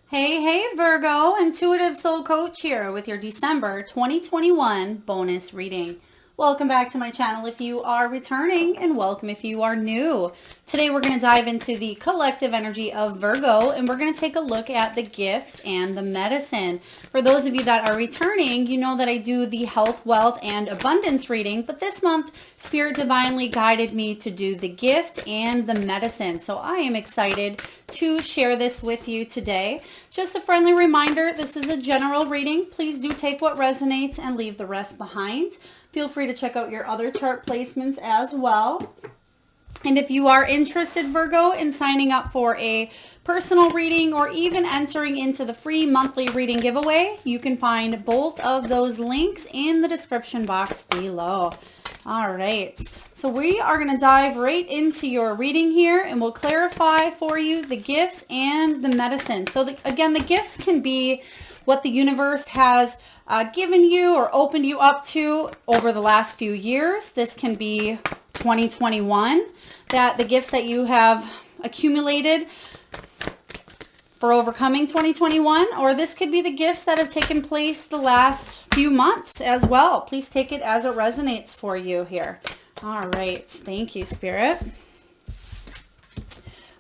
Hey, Virgo, Intuitive Soul Coach here with your December 2021 bonus reading. Welcome back to my channel if you are returning, and welcome if you are new. Today we're going to dive into the collective energy of Virgo, and we're going to take a look at the gifts and the medicine. For those of you that are returning, you know that I do the health, wealth, and abundance reading, but this month Spirit divinely guided me to do the gift and the medicine. So I am excited to share this with you today. Just a friendly reminder, this is a general reading. Please do take what resonates and leave the rest behind. Feel free to check out your other chart placements as well. And if you are interested, Virgo, in signing up for a personal reading or even entering into the free monthly reading giveaway, you can find both of those links in the description box below. All right, so we are going to dive right into your reading here, and we'll clarify for you the gifts and the medicine. So again, the gifts can be what the universe has given you or opened you up to over the last few years. This can be 2021, that the gifts that you have accumulated for overcoming 2021, or this could be the gifts that have taken place the last few months as well. Please take it as it resonates for you here. All right, thank you, Spirit.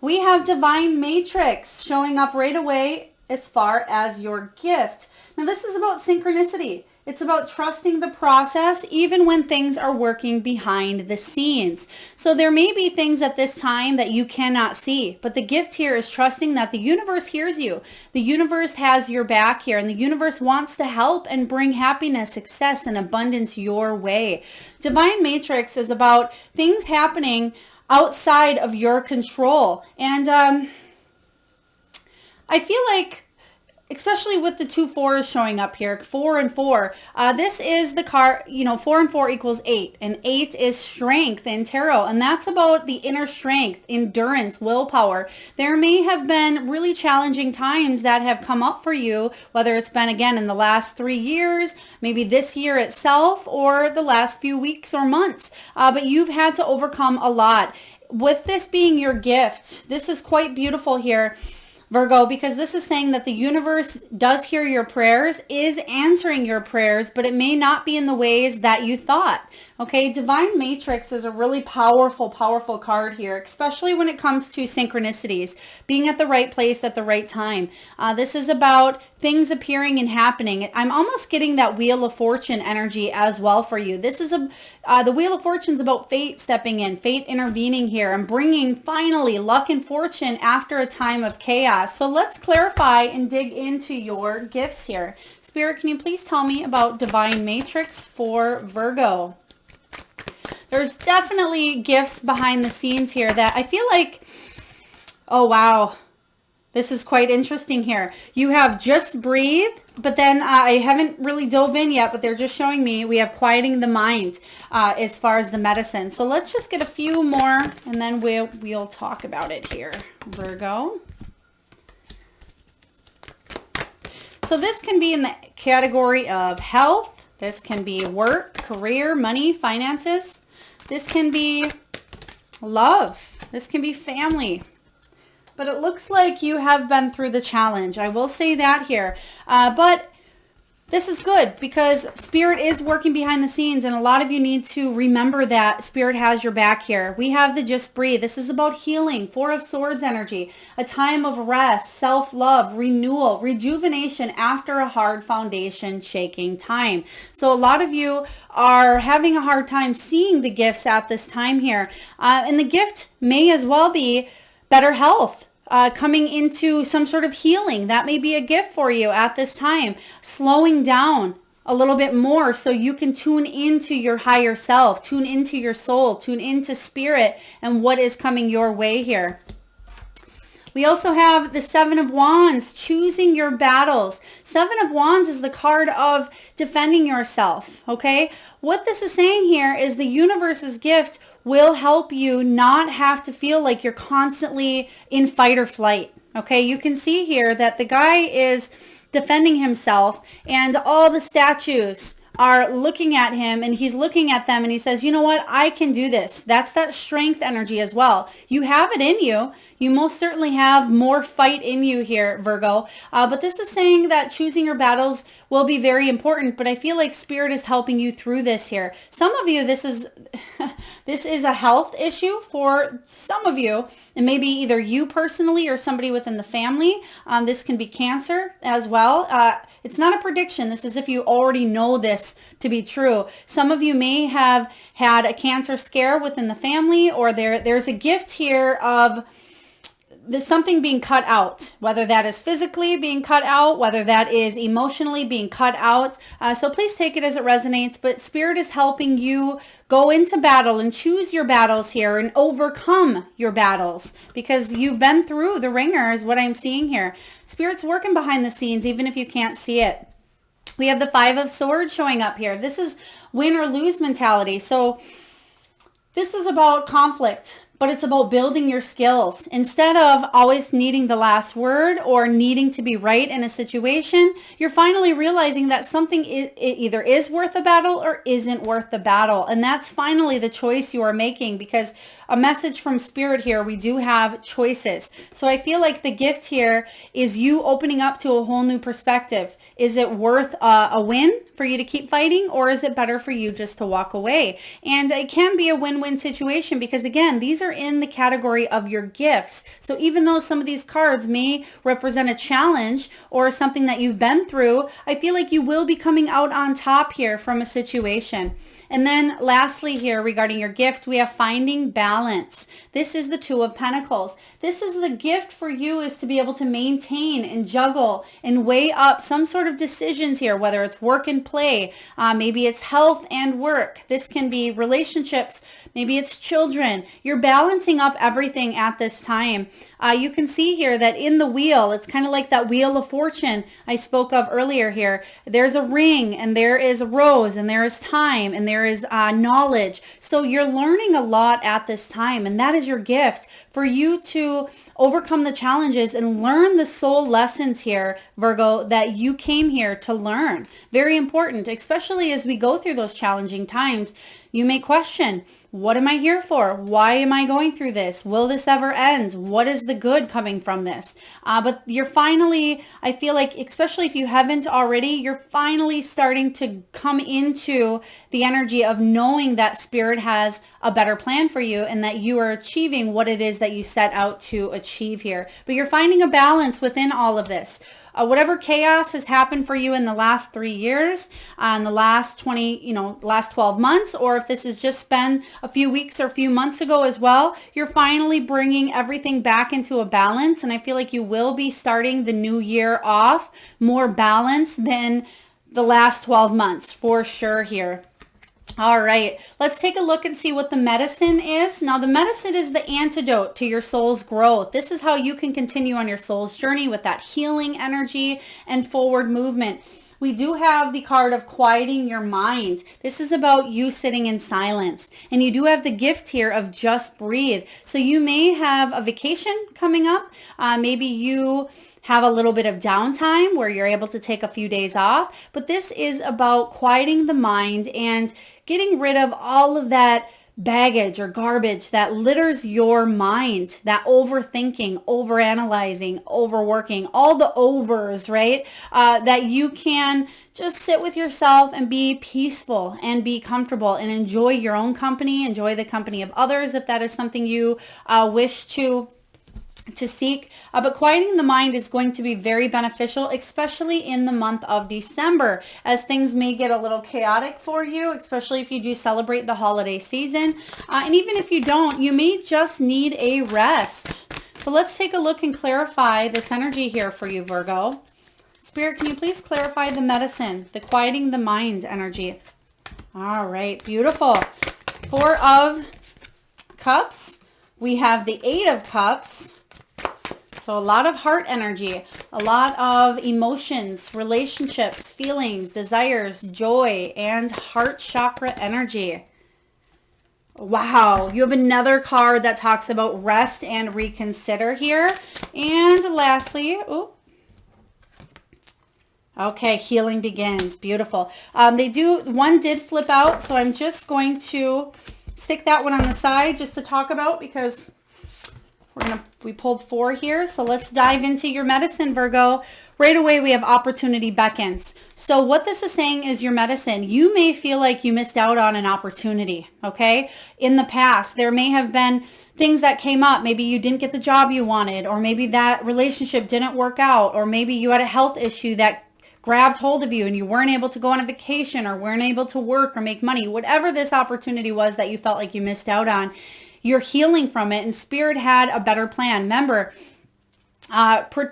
We have Divine Matrix showing up right away as far as your gift. Now this is about synchronicity. It's about trusting the process even when things are working behind the scenes. So there may be things at this time that you cannot see, but the gift here is trusting that the universe hears you. The universe has your back here, and the universe wants to help and bring happiness, success, and abundance your way. Divine Matrix is about things happening outside of your control. And I feel like, especially with the 2 4s showing up here, 4 and 4, this is the card, 4 and 4 equals 8, and 8 is strength in tarot, and that's about the inner strength, endurance, willpower. There may have been really challenging times that have come up for you, whether it's been, again, in the last 3 years, maybe this year itself, or the last few weeks or months, but you've had to overcome a lot. With this being your gift, this is quite beautiful here, Virgo, because this is saying that the universe does hear your prayers, is answering your prayers, but it may not be in the ways that you thought. Okay, Divine Matrix is a really powerful, powerful card here, especially when it comes to synchronicities, being at the right place at the right time. This is about things appearing and happening. I'm almost getting that Wheel of Fortune energy as well for you. This is the Wheel of Fortune is about fate stepping in, fate intervening here and bringing finally luck and fortune after a time of chaos. So let's clarify and dig into your gifts here. Spirit, can you please tell me about Divine Matrix for Virgo? There's definitely gifts behind the scenes here that I feel like, oh wow, this is quite interesting here. You have Just Breathe, but then I haven't really dove in yet, but they're just showing me we have Quieting the Mind as far as the medicine. So let's just get a few more and then we'll talk about it here, Virgo. So this can be in the category of health. This can be work, career, money, finances. This can be love. This can be family. But it looks like you have been through the challenge. I will say that here. But this is good because Spirit is working behind the scenes, and a lot of you need to remember that Spirit has your back here. We have the Just Breathe. This is about healing, 4 of Swords energy, a time of rest, self-love, renewal, rejuvenation after a hard foundation shaking time. So a lot of you are having a hard time seeing the gifts at this time here. And the gift may as well be better health. Coming into some sort of healing. That may be a gift for you at this time. Slowing down a little bit more so you can tune into your higher self, tune into your soul, tune into Spirit and what is coming your way here. We also have the 7 of Wands, choosing your battles. 7 of Wands is the card of defending yourself, okay? What this is saying here is the universe's gift will help you not have to feel like you're constantly in fight or flight, okay? You can see here that the guy is defending himself and all the statues are looking at him and he's looking at them and he says, you know what, I can do this. That's that strength energy as well. You have it in you. You most certainly have more fight in you here, Virgo. But this is saying that choosing your battles will be very important, but I feel like Spirit is helping you through this here. Some of you, this is this is a health issue for some of you, and maybe either you personally or somebody within the family. This can be cancer as well. It's not a prediction. This is if you already know this to be true. Some of you may have had a cancer scare within the family, or there's a gift here of there's something being cut out, whether that is physically being cut out, whether that is emotionally being cut out. So please take it as it resonates, but Spirit is helping you go into battle and choose your battles here and overcome your battles because you've been through the ringer is what I'm seeing here. Spirit's working behind the scenes, even if you can't see it. We have the 5 of Swords showing up here. This is win or lose mentality. So this is about conflict, but it's about building your skills. Instead of always needing the last word or needing to be right in a situation, you're finally realizing that something it either is worth a battle or isn't worth the battle. And that's finally the choice you are making, because a message from Spirit here, we do have choices. So I feel like the gift here is you opening up to a whole new perspective. Is it worth a win for you to keep fighting, or is it better for you just to walk away? And it can be a win-win situation because, again, these are in the category of your gifts. So even though some of these cards may represent a challenge or something that you've been through, I feel like you will be coming out on top here from a situation. And then lastly here regarding your gift, we have finding balance. This is the 2 of Pentacles. This is the gift for you, is to be able to maintain and juggle and weigh up some sort of decisions here, whether it's work and play, maybe it's health and work. This can be relationships, maybe it's children. You're balancing up everything at this time. You can see here that in the wheel, it's kind of like that Wheel of Fortune I spoke of earlier here. There's a ring and there is a rose and there is time and there is knowledge. So you're learning a lot at this time, and that is your gift for you to overcome the challenges and learn the soul lessons here, Virgo, that you came here to learn. Very important, especially as we go through those challenging times. You may question, what am I here for? Why am I going through this? Will this ever end? What is the good coming from this? But you're finally, I feel like, especially if you haven't already, you're finally starting to come into the energy of knowing that Spirit has a better plan for you and that you are achieving what it is that you set out to achieve here. But you're finding a balance within all of this. Whatever chaos has happened for you in the last 3 years, in the last last 12 months, or if this has just been a few weeks or a few months ago as well, you're finally bringing everything back into a balance. And I feel like you will be starting the new year off more balanced than the last 12 months for sure here. All right, let's take a look and see what the medicine is. Now, the medicine is the antidote to your soul's growth. This is how you can continue on your soul's journey with that healing energy and forward movement. We do have the card of quieting your mind. This is about you sitting in silence. And you do have the gift here of just breathe. So you may have a vacation coming up. Maybe you have a little bit of downtime where you're able to take a few days off. But this is about quieting the mind and getting rid of all of that baggage or garbage that litters your mind, that overthinking, overanalyzing, overworking, all the overs, right? That you can just sit with yourself and be peaceful and be comfortable and enjoy your own company, enjoy the company of others if that is something you wish to seek. But quieting the mind is going to be very beneficial, especially in the month of December, as things may get a little chaotic for you, especially if you do celebrate the holiday season. And even if you don't, you may just need a rest. So let's take a look and clarify this energy here for you, Virgo. Spirit, can you please clarify the medicine, the quieting the mind energy? All right, beautiful. 4 of Cups. We have the 8 of Cups. So a lot of heart energy, a lot of emotions, relationships, feelings, desires, joy, and heart chakra energy. Wow, you have another card that talks about rest and reconsider here. And lastly, okay, healing begins. Beautiful. One did flip out, so I'm just going to stick that one on the side just to talk about because We pulled 4 here, so let's dive into your medicine, Virgo. Right away, we have opportunity beckons. So what this is saying is your medicine. You may feel like you missed out on an opportunity, okay? In the past, there may have been things that came up. Maybe you didn't get the job you wanted, or maybe that relationship didn't work out, or maybe you had a health issue that grabbed hold of you and you weren't able to go on a vacation or weren't able to work or make money. Whatever this opportunity was that you felt like you missed out on, you're healing from it, and Spirit had a better plan. Remember,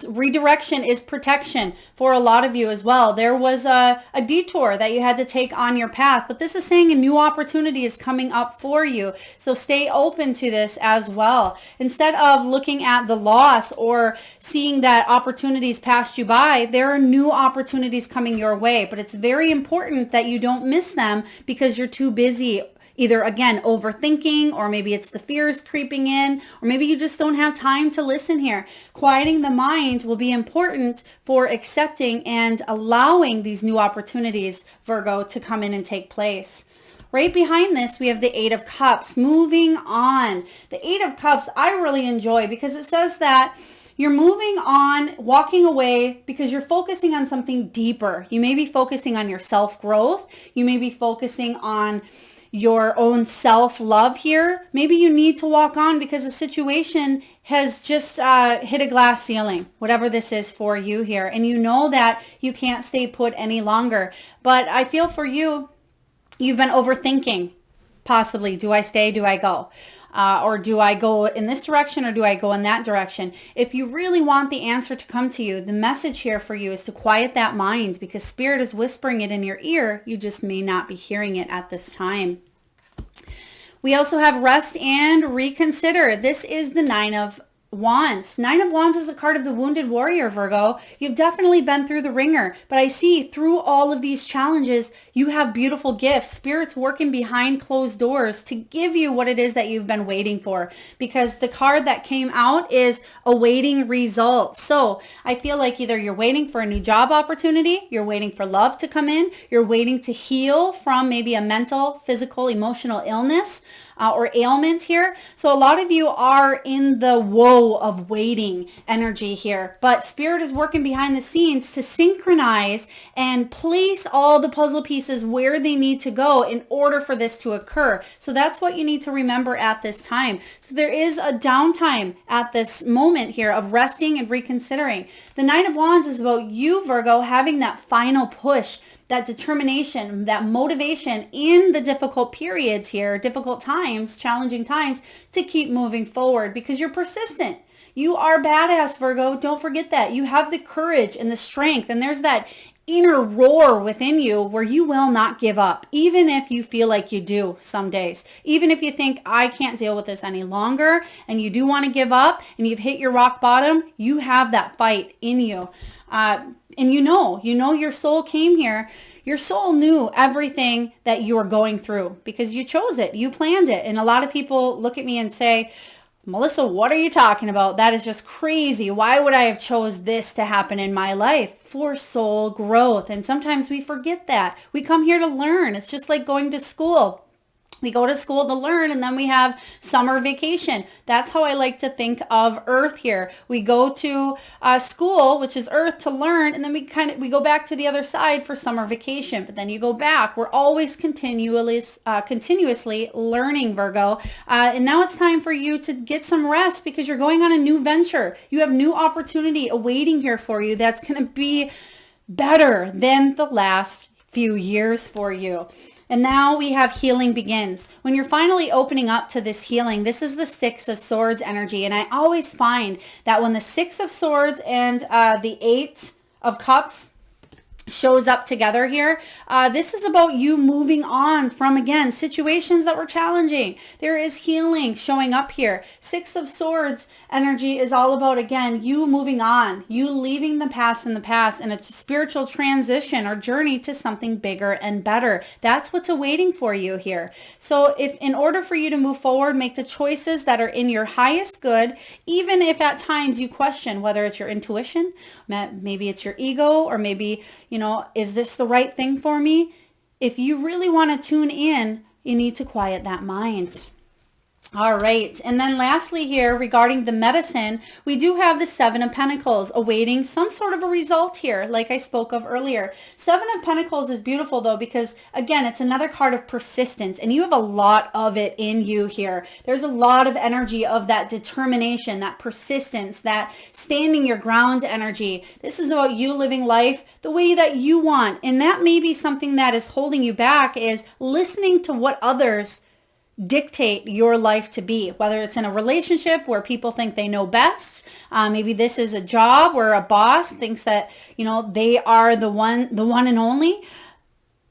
redirection is protection for a lot of you as well. There was a detour that you had to take on your path, but this is saying a new opportunity is coming up for you. So stay open to this as well. Instead of looking at the loss or seeing that opportunities passed you by, there are new opportunities coming your way, but it's very important that you don't miss them because you're too busy either, again, overthinking, or maybe it's the fears creeping in, or maybe you just don't have time to listen here. Quieting the mind will be important for accepting and allowing these new opportunities, Virgo, to come in and take place. Right behind this, we have the 8 of Cups. Moving on. The 8 of Cups, I really enjoy because it says that you're moving on, walking away because you're focusing on something deeper. You may be focusing on your self-growth. You may be focusing on your own self-love here. Maybe you need to walk on because the situation has just hit a glass ceiling, whatever this is for you here. And you know that you can't stay put any longer. But I feel for you, you've been overthinking, possibly. Do I stay? Do I go? Or do I go in this direction or do I go in that direction? If you really want the answer to come to you, the message here for you is to quiet that mind because Spirit is whispering it in your ear. You just may not be hearing it at this time. We also have rest and reconsider. This is the 9 of Wands. 9 of Wands is a card of the wounded warrior, Virgo. You've definitely been through the ringer, but I see through all of these challenges, you have beautiful gifts. Spirit's working behind closed doors to give you what it is that you've been waiting for, because the card that came out is awaiting results. So I feel like either you're waiting for a new job opportunity, you're waiting for love to come in, you're waiting to heal from maybe a mental, physical, emotional illness, or ailment here. So a lot of you are in the woe of waiting energy here, but Spirit is working behind the scenes to synchronize and place all the puzzle pieces where they need to go in order for this to occur. So that's what you need to remember at this time. So there is a downtime at this moment here of resting and reconsidering. The 9 of Wands is about you, Virgo, having that final push, that determination, that motivation in the difficult periods here, difficult times, challenging times, to keep moving forward because you're persistent. You are badass, Virgo. Don't forget that. You have the courage and the strength, and there's that inner roar within you where you will not give up, even if you feel like you do some days. Even if you think, I can't deal with this any longer, and you do want to give up, and you've hit your rock bottom, you have that fight in you. And you know your soul came here. Your soul knew everything that you were going through because you chose it. You planned it. And a lot of people look at me and say, Melissa, what are you talking about? That is just crazy. Why would I have chose this to happen in my life? For soul growth. And sometimes we forget that. We come here to learn. It's just like going to school. We go to school to learn, and then we have summer vacation. That's how I like to think of Earth here. We go to school, which is Earth, to learn, and then we go back to the other side for summer vacation. But then you go back. We're always continuously learning, Virgo. And now it's time for you to get some rest because you're going on a new venture. You have new opportunity awaiting here for you that's going to be better than the last few years for you. And now we have healing begins. When you're finally opening up to this healing, this is the 6 of Swords energy. And I always find that when the 6 of Swords and the 8 of Cups shows up together here, this is about you moving on from, again, situations that were challenging. There is healing showing up here. 6 of Swords energy is all about, again, you moving on, you leaving the past in the past, and a spiritual transition or journey to something bigger and better. That's what's awaiting for you here. So if in order for you to move forward, make the choices that are in your highest good, even if at times you question whether it's your intuition, maybe it's your ego, or maybe, is this the right thing for me? If you really want to tune in, you need to quiet that mind. All right. And then lastly here, regarding the medicine, we do have the Seven of Pentacles awaiting some sort of a result here, like I spoke of earlier. Seven of Pentacles is beautiful though, because again, it's another card of persistence, and you have a lot of it in you here. There's a lot of energy of that determination, that persistence, that standing your ground energy. This is about you living life the way that you want. And that may be something that is holding you back, is listening to what others dictate your life to be, whether it's in a relationship where people think they know best. Maybe this is a job where a boss thinks that, they are the one and only.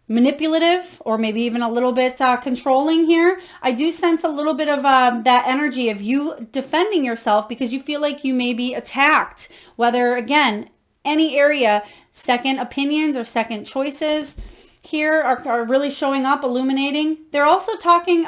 Manipulative, or maybe even a little bit controlling here. I do sense a little bit of that energy of you defending yourself because you feel like you may be attacked, whether, again, any area. Second opinions or second choices here are really showing up, illuminating. They're also talking,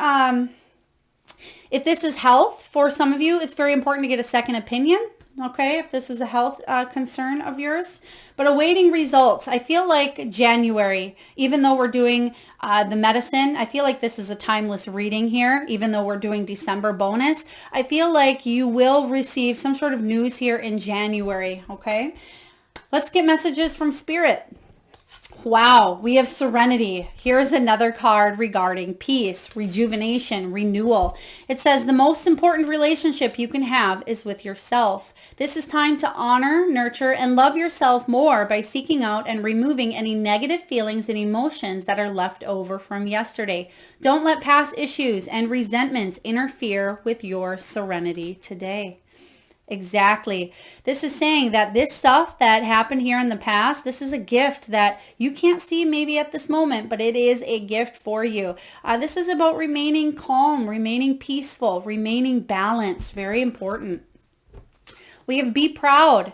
if this is health, for some of you, it's very important to get a second opinion, okay, if this is a health concern of yours. But awaiting results, I feel like January, even though we're doing the medicine, I feel like this is a timeless reading here, even though we're doing December bonus. I feel like you will receive some sort of news here in January, okay? Let's get messages from Spirit. Wow, we have Serenity. Here's another card regarding peace, rejuvenation, renewal. It says the most important relationship you can have is with yourself. This is time to honor, nurture, and love yourself more by seeking out and removing any negative feelings and emotions that are left over from yesterday. Don't let past issues and resentments interfere with your serenity today. Exactly. This is saying that this stuff that happened here in the past, this is a gift that you can't see maybe at this moment, but it is a gift for you. This is about remaining calm, remaining peaceful, remaining balanced. Very important. We have be proud.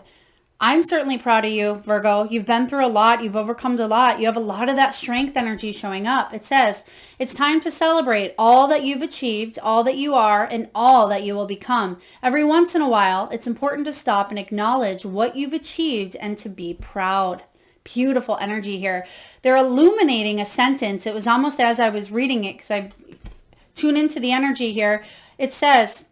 I'm certainly proud of you, Virgo. You've been through a lot. You've overcome a lot. You have a lot of that strength energy showing up. It says, it's time to celebrate all that you've achieved, all that you are, and all that you will become. Every once in a while, it's important to stop and acknowledge what you've achieved and to be proud. Beautiful energy here. They're illuminating a sentence. It was almost as I was reading it, because I tune into the energy here. It says,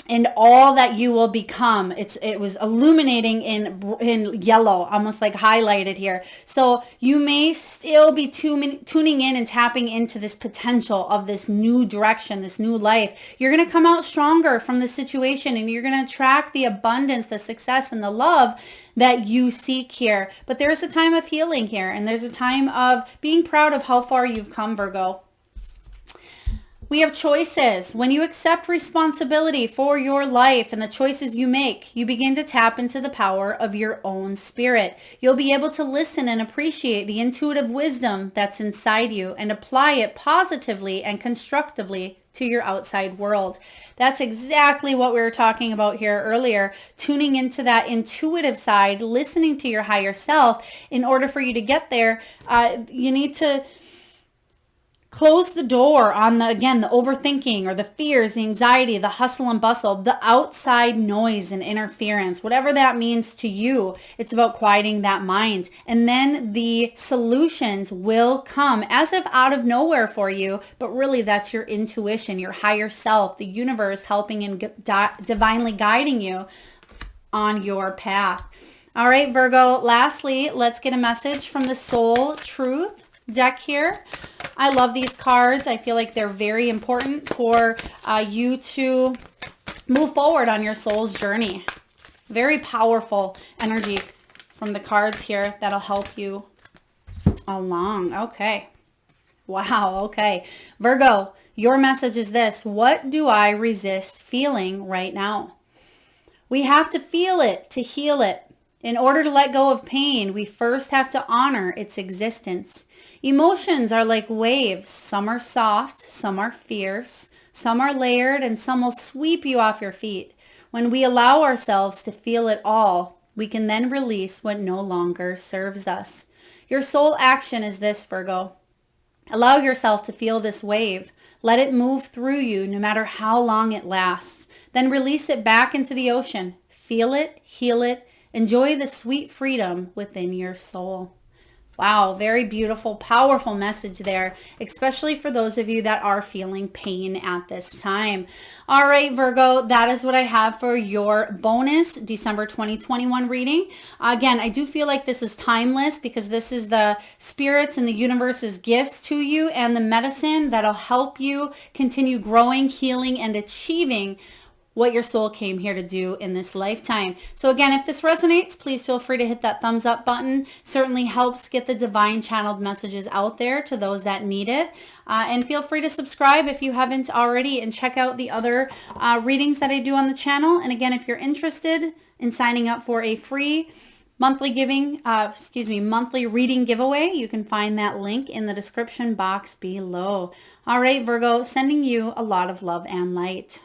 and all that you will become. It was illuminating in yellow, almost like highlighted here. So you may still be tuning in and tapping into this potential of this new direction, this new life. You're going to come out stronger from the situation, and you're going to attract the abundance, the success, and the love that you seek here. But there's a time of healing here, and there's a time of being proud of how far you've come, Virgo. We have choices. When you accept responsibility for your life and the choices you make, you begin to tap into the power of your own spirit. You'll be able to listen and appreciate the intuitive wisdom that's inside you and apply it positively and constructively to your outside world. That's exactly what we were talking about here earlier, tuning into that intuitive side, listening to your higher self. In order for you to get there, you need to close the door on the overthinking or the fears, the anxiety, the hustle and bustle, the outside noise and interference, whatever that means to you. It's about quieting that mind. And then the solutions will come as if out of nowhere for you. But really, that's your intuition, your higher self, the universe helping and divinely guiding you on your path. All right, Virgo, lastly, let's get a message from the Soul Truth deck here. I love these cards. I feel like they're very important for you to move forward on your soul's journey. Very powerful energy from the cards here that'll help you along. Okay. Wow. Okay. Virgo, your message is this. What do I resist feeling right now? We have to feel it to heal it. In order to let go of pain, we first have to honor its existence. Emotions are like waves. Some are soft, some are fierce, some are layered, and some will sweep you off your feet. When we allow ourselves to feel it all, we can then release what no longer serves us. Your soul action is this, Virgo. Allow yourself to feel this wave. Let it move through you no matter how long it lasts. Then release it back into the ocean. Feel it, heal it, enjoy the sweet freedom within your soul. Wow, very beautiful, powerful message there, especially for those of you that are feeling pain at this time. All right, Virgo, that is what I have for your bonus December 2021 reading. Again, I do feel like this is timeless because this is the spirits and the universe's gifts to you and the medicine that'll help you continue growing, healing, and achieving what your soul came here to do in this lifetime. So again, if this resonates, please feel free to hit that thumbs up button. Certainly helps get the divine channeled messages out there to those that need it. And feel free to subscribe if you haven't already, and check out the other readings that I do on the channel. And again, if you're interested in signing up for a free monthly monthly reading giveaway, you can find that link in the description box below. All right, Virgo, sending you a lot of love and light.